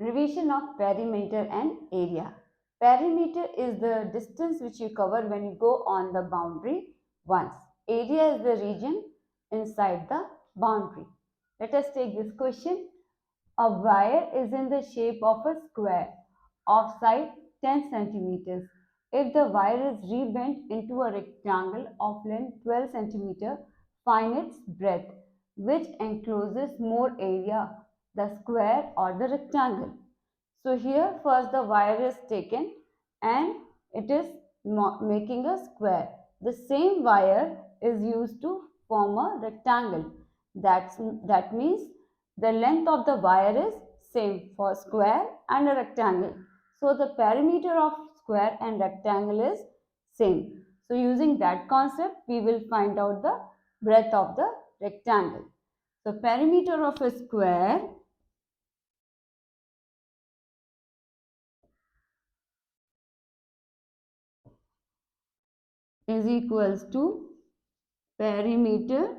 Revision of perimeter and area. Perimeter is the distance which you cover when you go on the boundary once. Area is the region inside the boundary. Let us take this question. A wire is in the shape of a square of side 10 centimeters. If the wire is rebent into a rectangle of length 12 centimeters, find its breadth, which encloses more area, the square or the rectangle. So here first the wire is taken and it is making a square. The same wire is used to form a rectangle. That means the length of the wire is same for square and a rectangle. So the perimeter of square and rectangle is same. So using that concept, we will find out the breadth of the rectangle. So perimeter of a square is equals to perimeter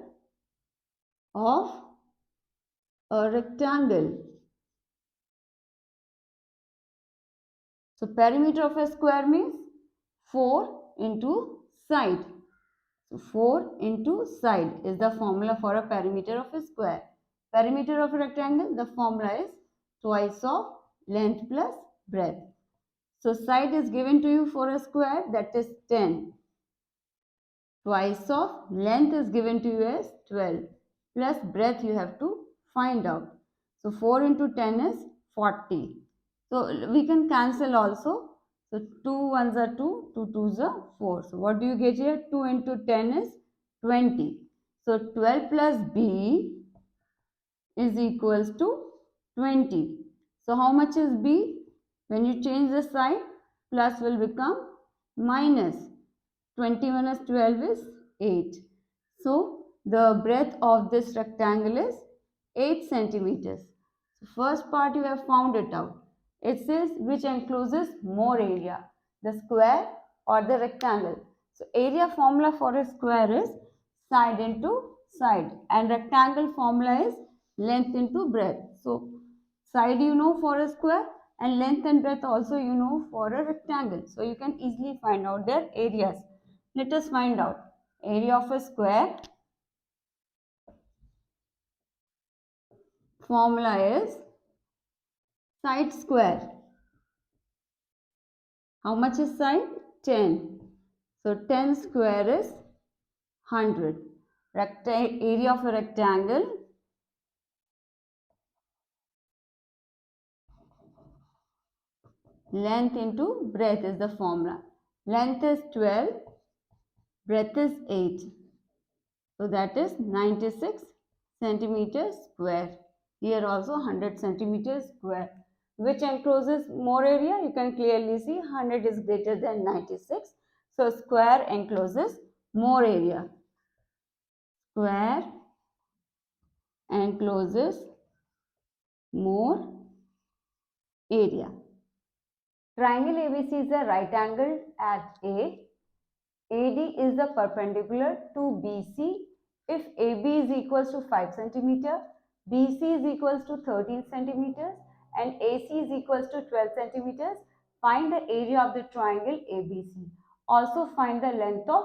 of a rectangle. So perimeter of a square means 4 into side. So 4 into side is the formula for a perimeter of a square. Perimeter of a rectangle, the formula is twice of length plus breadth. So side is given to you for a square, that is 10. Twice of length is given to you as 12. Plus breadth you have to find out. So 4 into 10 is 40. So we can cancel also. So 2 ones are 2, 2 twos are 4. So what do you get here? 2 into 10 is 20. So 12 plus B is equals to 20. So how much is B? When you change the sign, plus will become minus. 20 minus 12 is 8. So the breadth of this rectangle is 8 centimeters. So first part you have found it out. It says which encloses more area, the square or the rectangle. So area formula for a square is side into side and rectangle formula is length into breadth. So side you know for a square and length and breadth also you know for a rectangle. So you can easily find out their areas. Let us find out. Area of a square formula is side square. How much is side? 10. So 10 square is 100. Area of a rectangle length into breadth is the formula. Length is 12, breadth is 8. So that is 96 centimeters square. Here also 100 centimeters square. Which encloses more area? You can clearly see 100 is greater than 96. So square encloses more area. Square encloses more area. Triangle ABC is a right angle at A. AD is the perpendicular to BC. If AB is equals to 5 centimeter, BC is equals to 13 centimeters and AC is equals to 12 centimeters, find the area of the triangle ABC. Also find the length of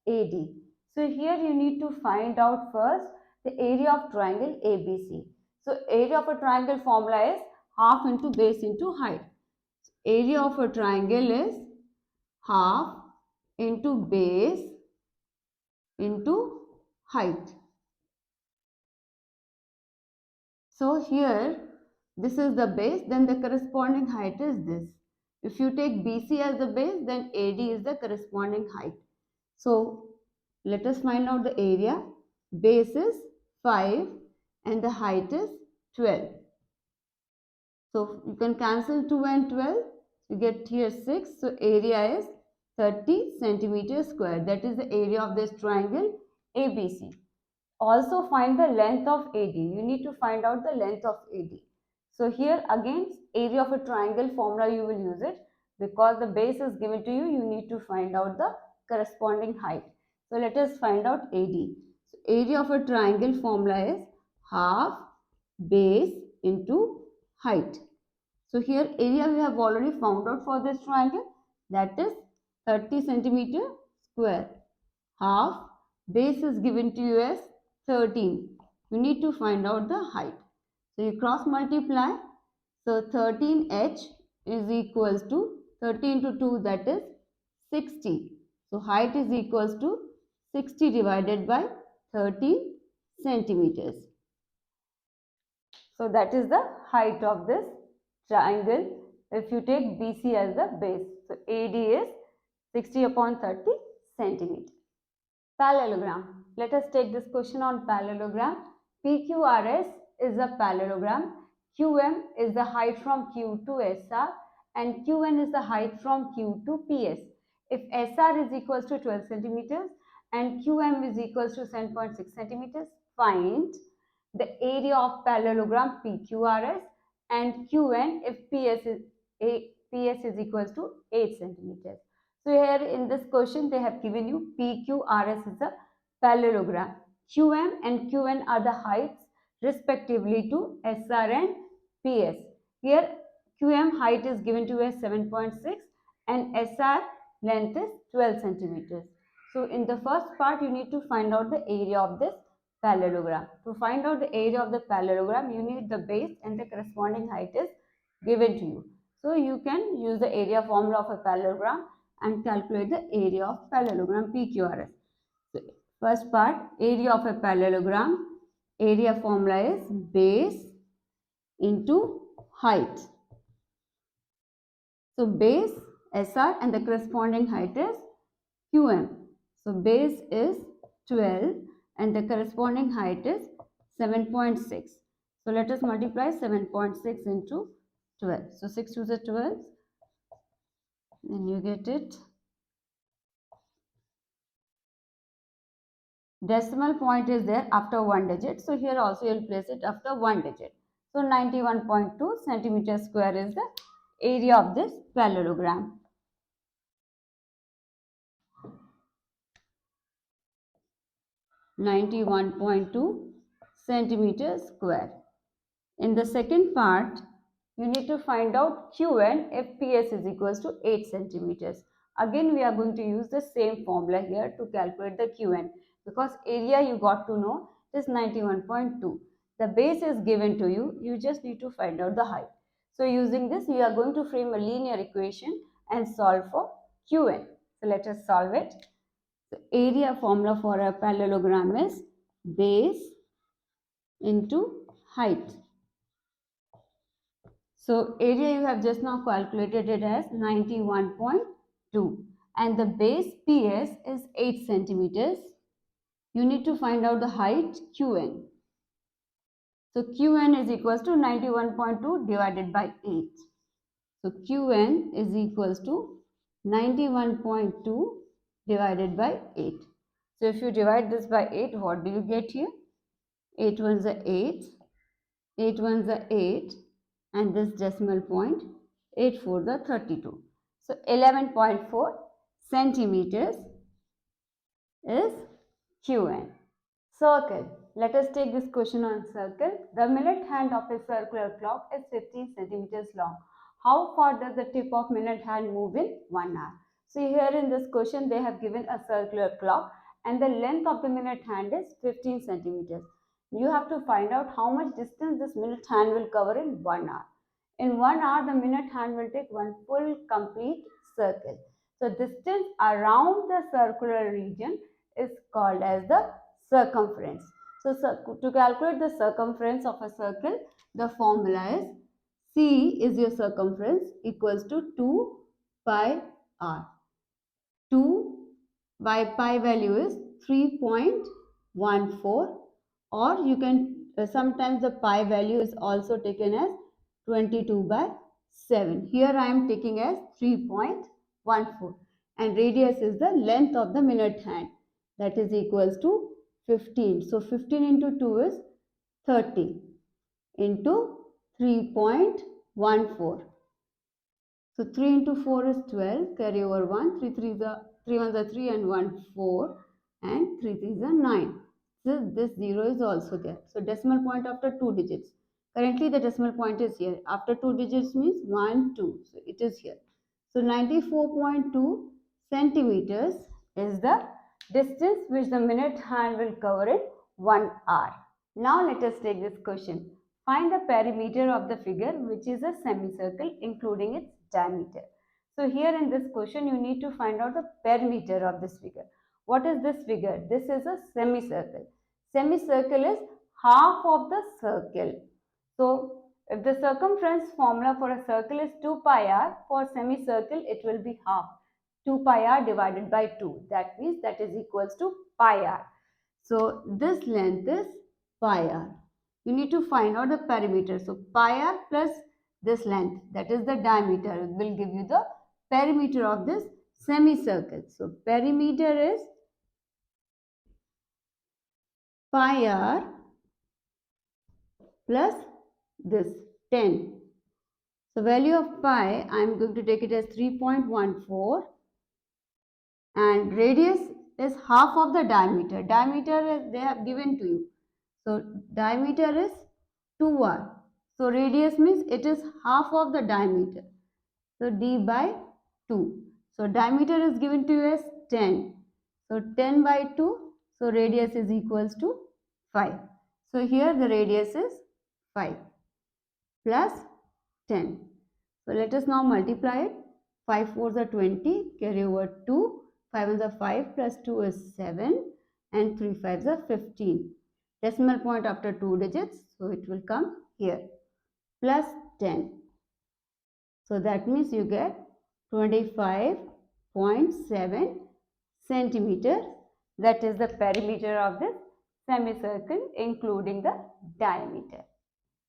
AD. So here you need to find out first the area of triangle ABC. So area of a triangle formula is half into base into height. Area of a triangle is half into base into height. So here this is the base, then the corresponding height is this. If you take BC as the base, then AD is the corresponding height. So let us find out the area. Base is 5 and the height is 12. So you can cancel 2 and 12. You get here 6. So area is 30 centimeters square. That is the area of this triangle ABC. Also find the length of AD. You need to find out the length of AD. So here again area of a triangle formula you will use it, because the base is given to you. You need to find out the corresponding height. So let us find out AD. So area of a triangle formula is half base into height. So here area we have already found out for this triangle, that is 30 centimeter square. Half base is given to you as 13. You need to find out the height. So you cross multiply. So 13h is equals to 13 to 2, that is 60. So height is equals to 60 divided by 13 centimeters. So that is the height of this triangle if you take BC as the base. So AD is 60 upon 30 centimeters. Parallelogram. Let us take this question on parallelogram. PQRS is a parallelogram. QM is the height from Q to SR and QN is the height from Q to PS. If SR is equals to 12 centimeters and QM is equals to 7.6 centimeters, find the area of parallelogram PQRS and QN if PS is equals to 8 centimeters. So here in this question they have given you PQRS is a parallelogram. QM and QN are the heights respectively to SR and PS. Here QM height is given to as 7.6 and SR length is 12 centimeters. So in the first part you need to find out the area of this parallelogram. To find out the area of the parallelogram you need the base and the corresponding height is given to you. So you can use the area formula of a parallelogram and calculate the area of parallelogram PQRS. So first part, area of a parallelogram, area formula is base into height. So base SR and the corresponding height is QM. So base is 12 and the corresponding height is 7.6. So let us multiply 7.6 into 12. So 6 to the 12, then you get it. Decimal point is there after one digit. So here also you will place it after one digit. So 91.2 centimeter square is the area of this parallelogram. (91.2 centimeter square). In the second part, you need to find out QN if PS is equals to 8 centimeters. Again, we are going to use the same formula here to calculate the QN because area you got to know is 91.2. The base is given to you. You just need to find out the height. So using this, we are going to frame a linear equation and solve for QN. So let us solve it. The area formula for a parallelogram is base into height. So area you have just now calculated it as 91.2 and the base PS is 8 centimeters. You need to find out the height QN. So QN is equals to 91.2 divided by 8. So QN is equals to 91.2 divided by 8. So if you divide this by 8, what do you get here? 8 ones are 8, 8 ones are 8 and this decimal point 8 4s are 32. So 11.4 centimeters is QN. Circle. Let us take this question on circle. The minute hand of a circular clock is 15 centimeters long. How far does the tip of minute hand move in 1 hour? So here in this question they have given a circular clock and the length of the minute hand is 15 centimeters. You have to find out how much distance this minute hand will cover in 1 hour. In 1 hour the minute hand will take one full complete circle. So distance around the circular region is called as the circumference. So to calculate the circumference of a circle, the formula is C is your circumference equals to 2 pi r. 2 by pi value is 3.14 or you can sometimes the pi value is also taken as 22 by 7. Here I am taking as 3.14 and radius is the length of the minute hand, that is equals to 15. So 15 into 2 is 30 into 3.14. So 3 into 4 is 12, carry over 1, 3 ones are 3 and 1 4 and 3 3s are 9. So this 0 is also there. So decimal point after 2 digits. Currently the decimal point is here. After 2 digits means 1, 2. So it is here. So 94.2 centimeters is the distance which the minute hand will cover in 1 hour. Now let us take this question. Find the perimeter of the figure which is a semicircle including its diameter. So here in this question you need to find out the perimeter of this figure. What is this figure? This is a semicircle. Semicircle is half of the circle. So if the circumference formula for a circle is 2 pi r, for semicircle it will be half. 2 pi r divided by 2. That means that is equals to pi r. So this length is pi r. You need to find out the perimeter. So pi r plus this length, that is the diameter, will give you the perimeter of this semicircle. So perimeter is pi r plus this 10. So value of pi, I am going to take it as 3.14 and radius is half of the diameter. Diameter they have given to you. So diameter is 2r. So radius means it is half of the diameter. So d by 2. So diameter is given to you as 10. So 10 by 2. So radius is equals to 5. So here the radius is 5 plus 10. So let us now multiply it. 5 4s are 20, carry over 2, 5 1s are 5 plus 2 is 7 and 3 5s are 15. Decimal point after 2 digits, so it will come here plus 10. So that means you get 25.7 centimeter. That is the perimeter of this semicircle including the diameter.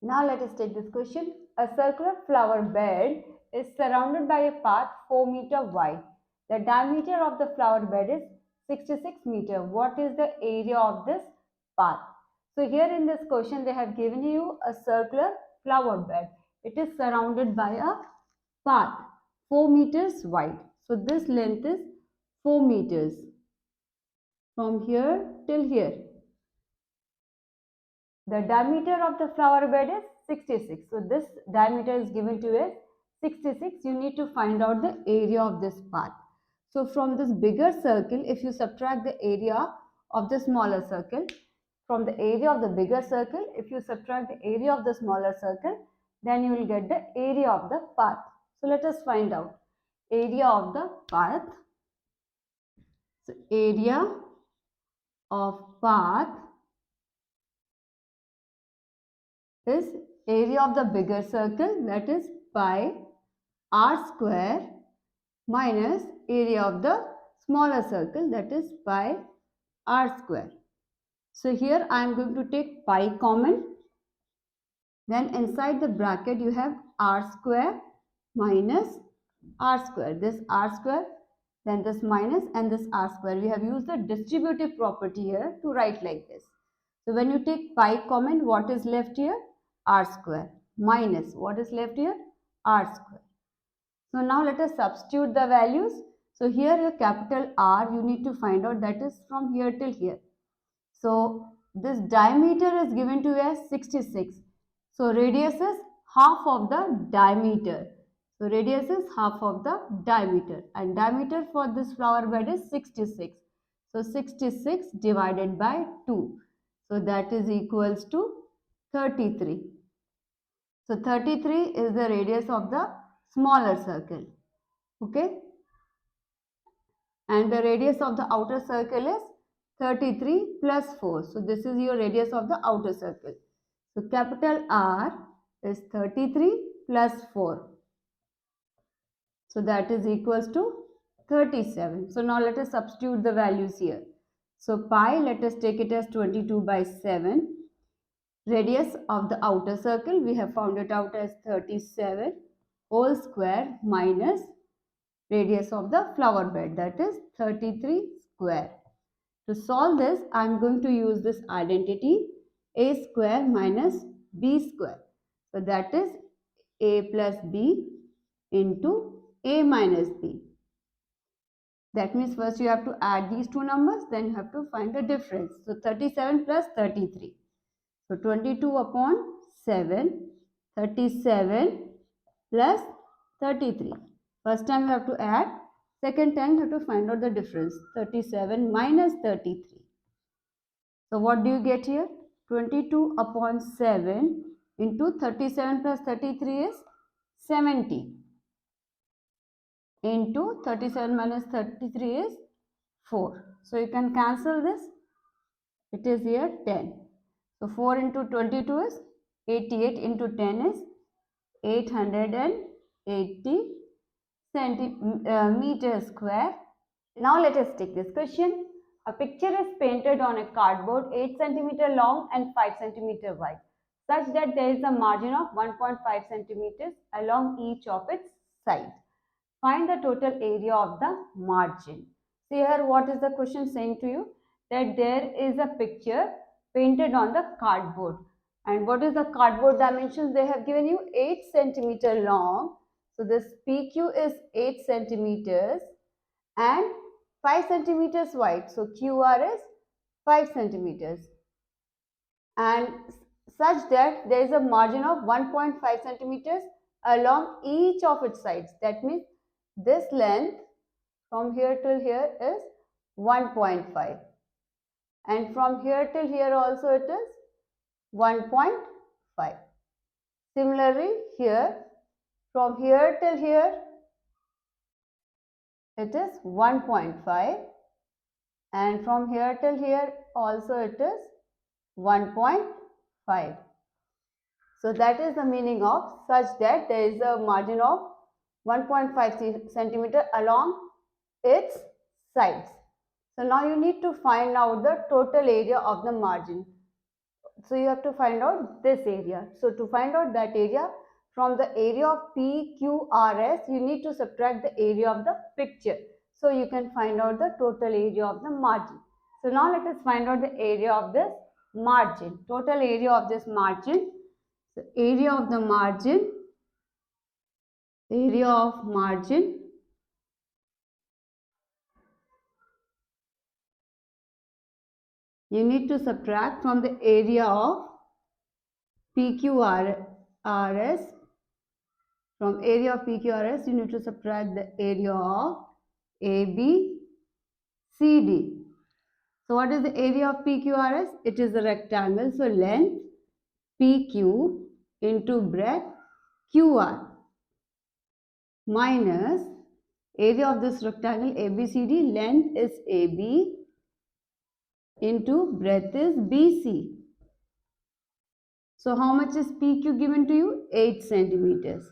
Now let us take this question. A circular flower bed is surrounded by a path 4 meter wide. The diameter of the flower bed is 66 meter. What is the area of this path? So here in this question they have given you a circular flower bed. It is surrounded by a path 4 meters wide. So this length is 4 meters from here till here. The diameter of the flower bed is 66. So this diameter is given to us 66. You need to find out the area of this path. So from this bigger circle, if you subtract the area of the smaller circle, from the area of the bigger circle, if you subtract the area of the smaller circle, then you will get the area of the path. So let us find out area of the path. So area of path is area of the bigger circle, that is pi r square minus area of the smaller circle, that is pi r square. So here I am going to take pi common. Then inside the bracket you have r square minus r square. This r square, then this minus and this r square. We have used the distributive property here to write like this. So when you take pi common, what is left here? R square minus what is left here? R square. So now let us substitute the values. So here your capital R you need to find out, that is from here till here. So this diameter is given to you as 66. So radius is half of the diameter. So radius is half of the diameter and diameter for this flower bed is 66. So 66 divided by 2. So that is equals to 33. So 33 is the radius of the smaller circle. Okay. And the radius of the outer circle is 33 plus 4. So this is your radius of the outer circle. So capital R is 33 plus 4. So that is equals to 37. So now let us substitute the values here. So pi, let us take it as 22 by 7. Radius of the outer circle, we have found it out as 37 whole square minus radius of the flower bed, that is 33 square. To solve this, I am going to use this identity a square minus b square. So that is a plus b into a minus b. That means first you have to add these two numbers, then you have to find the difference. So 37 plus 33. So 22 upon 7, 37 plus 33. First time you have to add, second time you have to find out the difference. 37 minus 33. So what do you get here? 22 upon 7 into 37 plus 33 is 70. Into 37 minus 33 is 4. So you can cancel this. It is here 10. So 4 into 22 is 88 into 10 is 880 centimeter square. Now let us take this question. A picture is painted on a cardboard 8 centimeter long and 5 centimeter wide, such that there is a margin of 1.5 centimeters along each of its sides. Find the total area of the margin. See here what is the question saying to you? That there is a picture painted on the cardboard. And what is the cardboard dimensions? They have given you 8 centimeter long. So this PQ is 8 centimeters and 5 centimeters wide. So QR is 5 centimeters. And such that there is a margin of 1.5 centimeters along each of its sides. That means this length from here till here is 1.5 and from here till here also it is 1.5. Similarly here from here till here it is 1.5 and from here till here also it is 1.5. So that is the meaning of such that there is a margin of 1.5 centimeter along its sides. So now you need to find out the total area of the margin. So you have to find out this area. So to find out that area, from the area of PQRS, you need to subtract the area of the picture. So you can find out the total area of the margin. So now let us find out the area of this margin. Total area of this margin. So area of the margin, you need to subtract from the area of PQRS. From area of PQRS, you need to subtract the area of ABCD. So what is the area of PQRS? It is a rectangle. So length PQ into breadth QR minus area of this rectangle ABCD. Length is AB into breadth is BC. So how much is PQ given to you? 8 centimeters.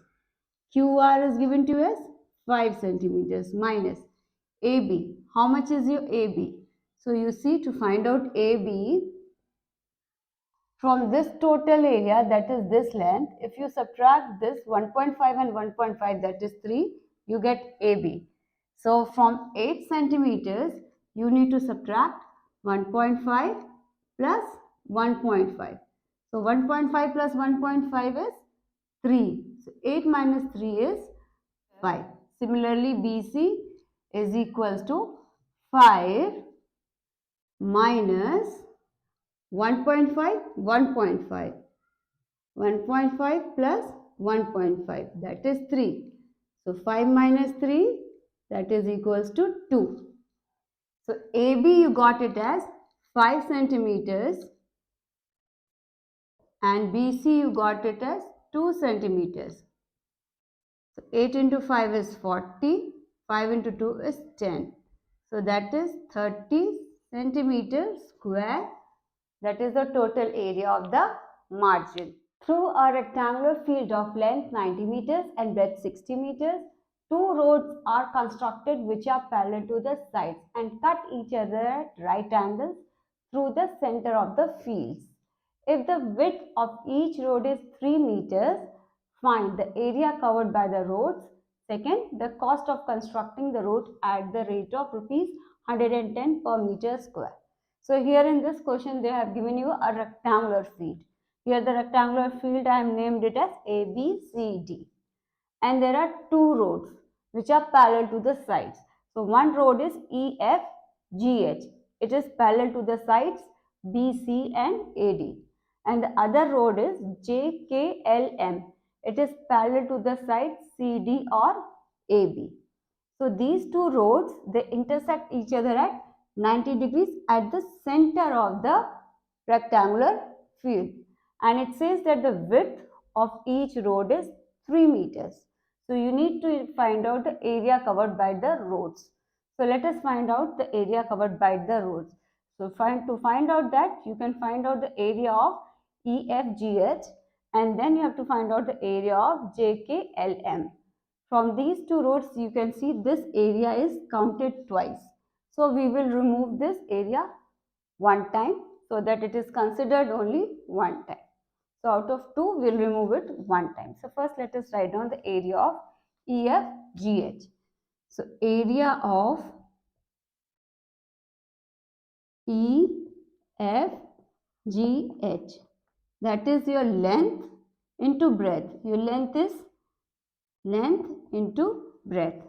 QR is given to you as 5 centimeters minus AB. How much is your AB? So you see, to find out AB from this total area, that is this length, if you subtract this 1.5 and 1.5, that is 3, you get AB. So from 8 centimeters, you need to subtract 1.5 plus 1.5. So 1.5 plus 1.5 is 3. So 8 minus 3 is 5. Similarly, BC is equals to 5 minus 1.5, 1.5. 1.5 plus 1.5, that is 3. So 5 minus 3, that is equals to 2. So AB you got it as 5 centimeters and BC you got it as 2 centimeters. So 8 into 5 is 40, 5 into 2 is 10. So that is 30 centimeters square. That is the total area of the margin. Through a rectangular field of length 90 meters and breadth 60 meters, two roads are constructed which are parallel to the sides and cut each other at right angles through the center of the fields. If the width of each road is 3 meters, find the area covered by the roads. Second, the cost of constructing the road at the rate of rupees 110 per meter square. So here in this question, they have given you a rectangular field. Here the rectangular field, I have named it as A, B, C, D. And there are two roads which are parallel to the sides. So one road is E, F, G, H. It is parallel to the sides B, C and AD. and the other road is JKLM. It is parallel to the side CD or AB. So these two roads, they intersect each other at 90 degrees at the center of the rectangular field. And it says that the width of each road is 3 meters. So you need to find out the area covered by the roads. So let us find out the area covered by the roads. So to find out that, you can find out the area of EFGH, and then you have to find out the area of JKLM. From these two roads, you can see this area is counted twice. So we will remove this area one time so that it is considered only one time. So out of 2, we'll remove it one time. So first let us write down the area of EFGH. So area of EFGH, that is your length into breadth. Your length is length into breadth.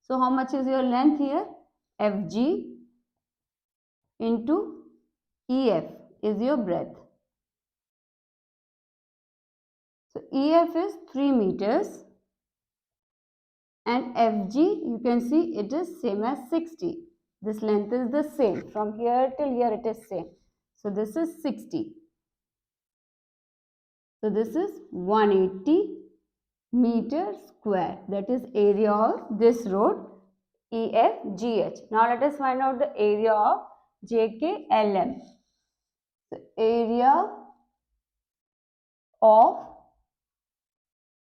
So how much is your length here? FG into EF is your breadth. So EF is 3 meters and FG, you can see it is same as 60. This length is the same. From here till here it is same. So this is 60. So this is 180 meter square. That is area of this road EFGH. Now let us find out the area of JKLM. So area of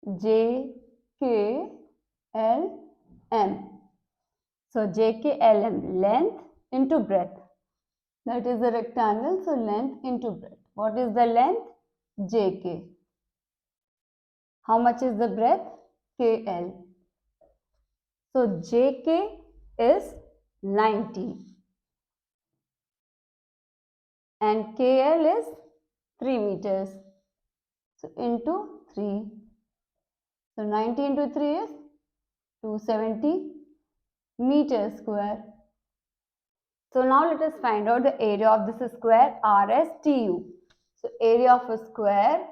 JKLM. So JKLM, length into breadth. That is the rectangle, so length into breadth. What is the length? JK. How much is the breadth? KL. So JK is 90 and KL is 3 meters. So into 3. So 90 into 3 is 270 meters square. So now let us find out the area of this square RSTU. So area of a square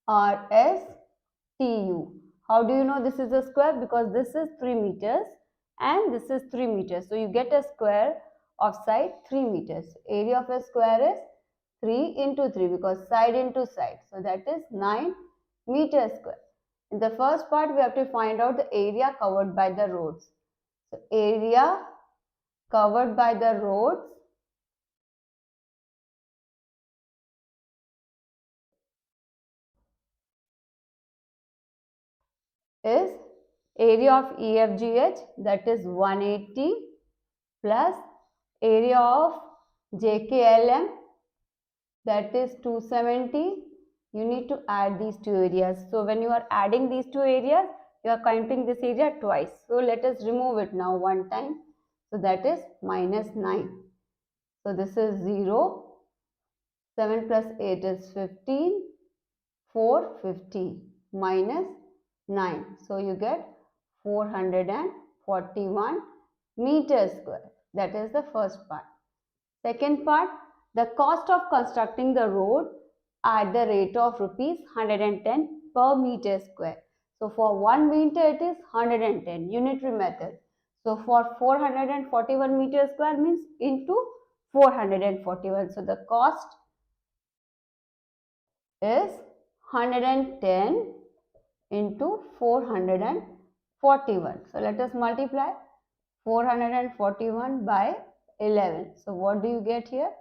RSTU. How do you know this is a square? Because this is 3 meters and this is 3 meters. So you get a square of side 3 meters. Area of a square is 3 into 3 because side into side. So that is 9 meters square. In the first part, we have to find out the area covered by the roads. So area covered by the roads is area of EFGH, that is 180 plus area of JKLM, that is 270. You need to add these two areas. So when you are adding these two areas, you are counting this area twice. So let us remove it now one time. So that is minus 9. So this is 0. 7 plus 8 is 15. 450 minus 9. So you get 441 meters square. That is the first part. Second part, the cost of constructing the road at the rate of rupees 110 per meter square. So for 1 meter it is 110, unitary method. So for 441 meter square means into 441. So the cost is 110 into 441. So let us multiply 441 by 11. So what do you get here?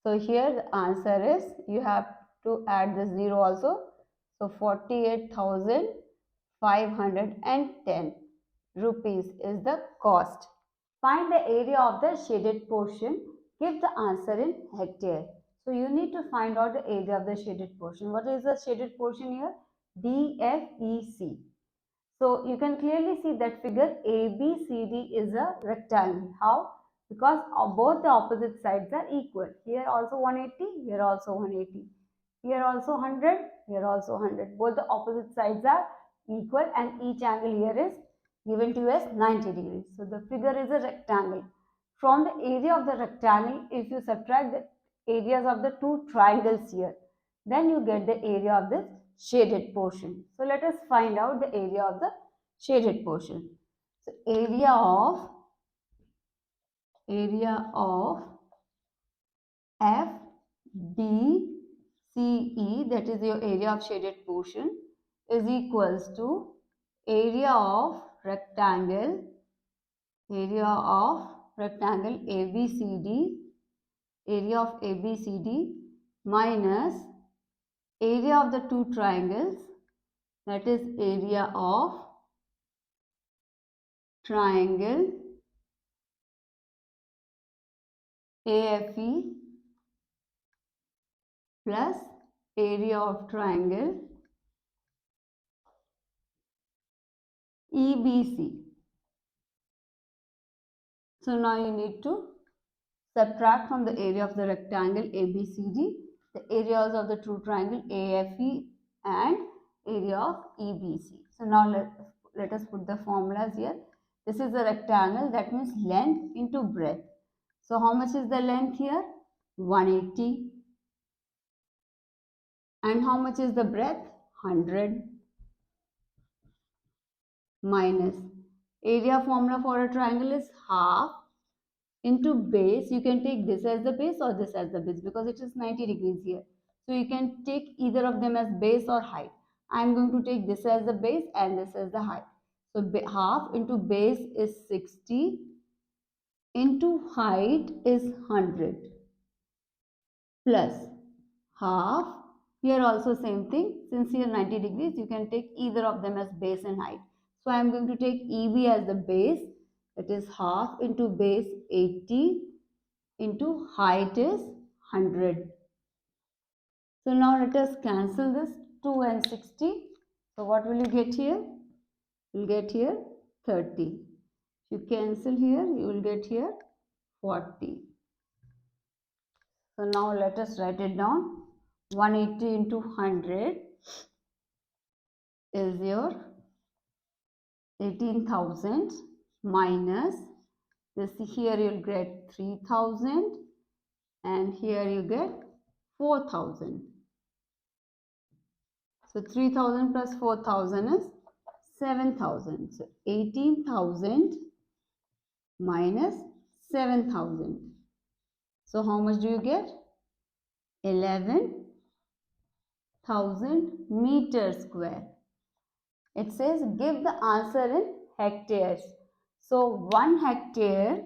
So here the answer is, you have to add the 0 also. So 48,510 rupees is the cost. Find the area of the shaded portion. Give the answer in hectare. So you need to find out the area of the shaded portion. What is the shaded portion here? DFEC. So you can clearly see that figure ABCD is a rectangle. How? Because both the opposite sides are equal. Here also 180, here also 180. Here also 100, here also 100. Both the opposite sides are equal and each angle here is given to you as 90 degrees. So the figure is a rectangle. From the area of the rectangle, if you subtract the areas of the two triangles here, then you get the area of this shaded portion. So let us find out the area of the shaded portion. So area of FDCE, that is your area of shaded portion, is equals to area of rectangle ABCD, area of ABCD minus area of the two triangles, that is area of triangle AFE plus area of triangle EBC. So now you need to subtract from the area of the rectangle ABCD the areas of the true triangle AFE and area of EBC. So now let us put the formulas here. This is a rectangle, that means length into breadth. So how much is the length here? 180. And how much is the breadth? 100. Minus area formula for a triangle is half into base. You can take this as the base or this as the base because it is 90 degrees here. So you can take either of them as base or height. I am going to take this as the base and this as the height. So half into base is 60 into height is 100 plus half. Here also same thing. Since here 90 degrees, you can take either of them as base and height. So I am going to take EB as the base. That is half into base 80 into height is 100. So now let us cancel this 2 and 60. So what will you get here? You will get here 30. If you cancel here, you will get here 40. So now let us write it down. 180 into 100 is your 18,000 minus this. Here you will get 3,000 and here you get 4,000. So 3,000 plus 4,000 is 7,000. So 18,000 minus 7,000. So how much do you get? 11,000 meters square. It says give the answer in hectares. So 1 hectare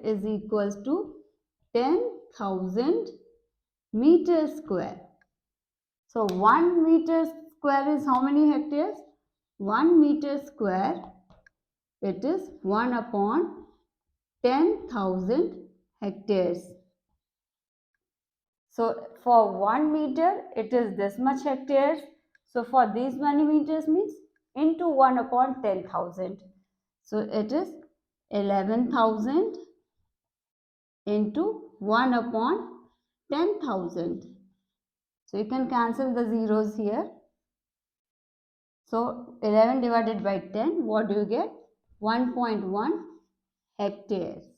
is equals to 10,000 meters square. So 1 meter square is how many hectares? 1 meter square, it is 1 upon 10,000 hectares. So for 1 meter, it is this much hectares. So for these many meters means into 1 upon 10,000. So it is 11,000 into 1 upon 10,000. So you can cancel the zeros here. So 11 divided by 10, what do you get? 1.1 hectares.